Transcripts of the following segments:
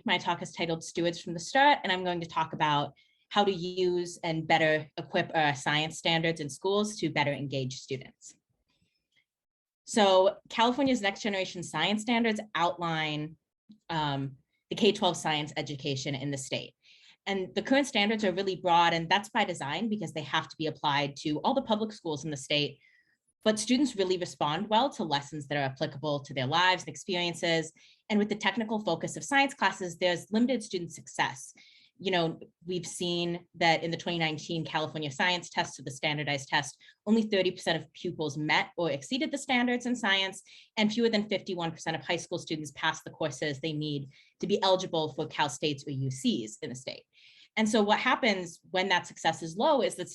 My talk is titled Stewards from the Start, and I'm going to talk about how to use and better equip our science standards in schools to better engage students. So California's next generation science standards outline the K-12 science education in the state. And the current standards are really broad, and that's by design because they have to be applied to all the public schools in the state. But students really respond well to lessons that are applicable to their lives and experiences. And with the technical focus of science classes, there's limited student success. You know, we've seen that in the 2019 California science test, or the standardized test, only 30% of pupils met or exceeded the standards in science, and fewer than 51% of high school students passed the courses they need to be eligible for Cal States or UCs in the state. And so what happens when that success is low is that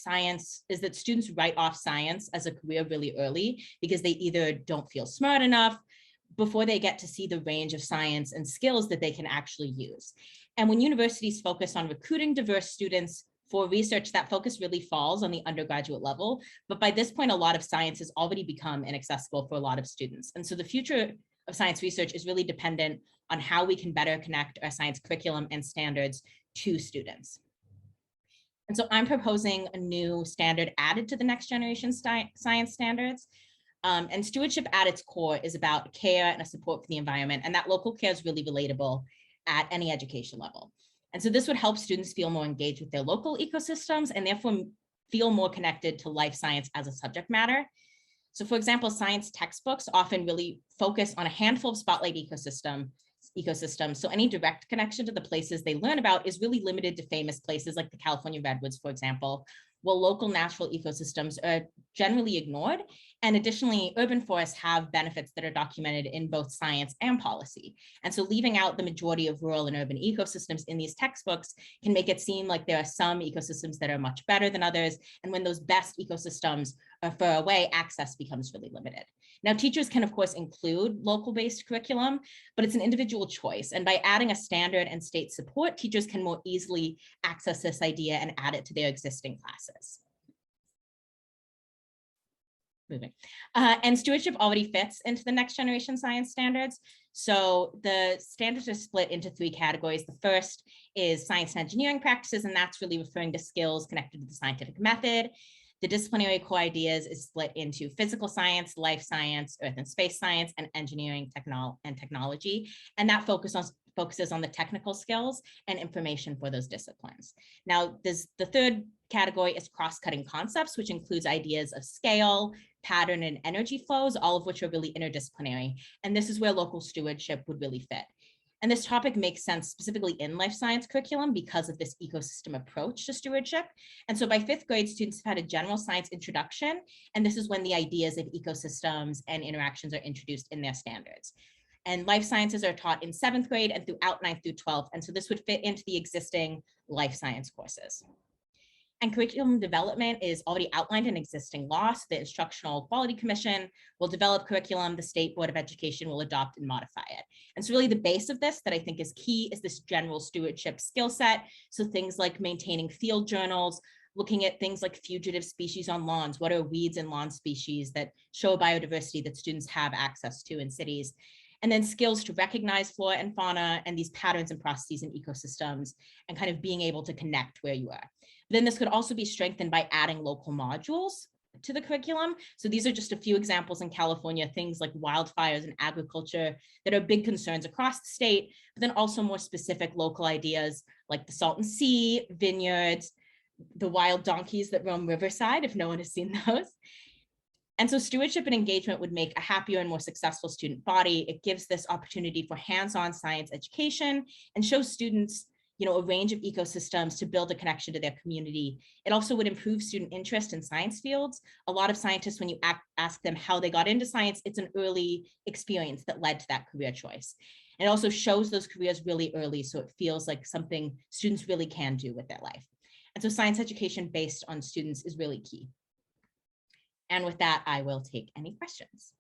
students write off science as a career really early because they either don't feel smart enough before they get to see the range of science and skills that they can actually use. And when universities focus on recruiting diverse students for research, that focus really falls on the undergraduate level. But by this point, a lot of science has already become inaccessible for a lot of students. And so the future of science research is really dependent on how we can better connect our science curriculum and standards to students. And so I'm proposing a new standard added to the next generation science standards. And stewardship at its core is about care and a support for the environment. And that local care is really relatable at any education level. And so this would help students feel more engaged with their local ecosystems and therefore feel more connected to life science as a subject matter. So for example, science textbooks often really focus on a handful of spotlight ecosystems. So any direct connection to the places they learn about is really limited to famous places like the California redwoods, for example, while local natural ecosystems are generally ignored. And additionally, urban forests have benefits that are documented in both science and policy. And so leaving out the majority of rural and urban ecosystems in these textbooks can make it seem like there are some ecosystems that are much better than others. And when those best ecosystems are far away, access becomes really limited. Now, teachers can, of course, include local-based curriculum, but it's an individual choice. And by adding a standard and state support, teachers can more easily access this idea and add it to their existing classes. And stewardship already fits into the next generation science standards. So the standards are split into three categories. The first is science and engineering practices, and that's really referring to skills connected to the scientific method. The disciplinary core ideas is split into physical science, life science, earth and space science, and engineering and technology. And that focuses on the technical skills and information for those disciplines. Now, the third category is cross-cutting concepts, which includes ideas of scale, pattern, and energy flows, all of which are really interdisciplinary. And this is where local stewardship would really fit. And this topic makes sense specifically in life science curriculum because of this ecosystem approach to stewardship. And so by fifth grade, students have had a general science introduction, and this is when the ideas of ecosystems and interactions are introduced in their standards. And life sciences are taught in seventh grade and throughout 9th through 12th. And so this would fit into the existing life science courses. And curriculum development is already outlined in existing law. So the Instructional Quality Commission will develop curriculum, the State Board of Education will adopt and modify it. And so really the base of this that I think is key is this general stewardship skill set. So things like maintaining field journals, looking at things like fugitive species on lawns. What are weeds and lawn species that show biodiversity that students have access to in cities? And then skills to recognize flora and fauna and these patterns and processes in ecosystems and kind of being able to connect where you are. But then this could also be strengthened by adding local modules to the curriculum. So these are just a few examples in California, things like wildfires and agriculture that are big concerns across the state, but then also more specific local ideas like the Salton Sea, vineyards, the wild donkeys that roam Riverside, if no one has seen those. And so stewardship and engagement would make a happier and more successful student body. It gives this opportunity for hands-on science education and shows students, you know, a range of ecosystems to build a connection to their community. It also would improve student interest in science fields. A lot of scientists, when you ask them how they got into science, it's an early experience that led to that career choice. It also shows those careers really early, so it feels like something students really can do with their life. And so science education based on students is really key. And with that, I will take any questions.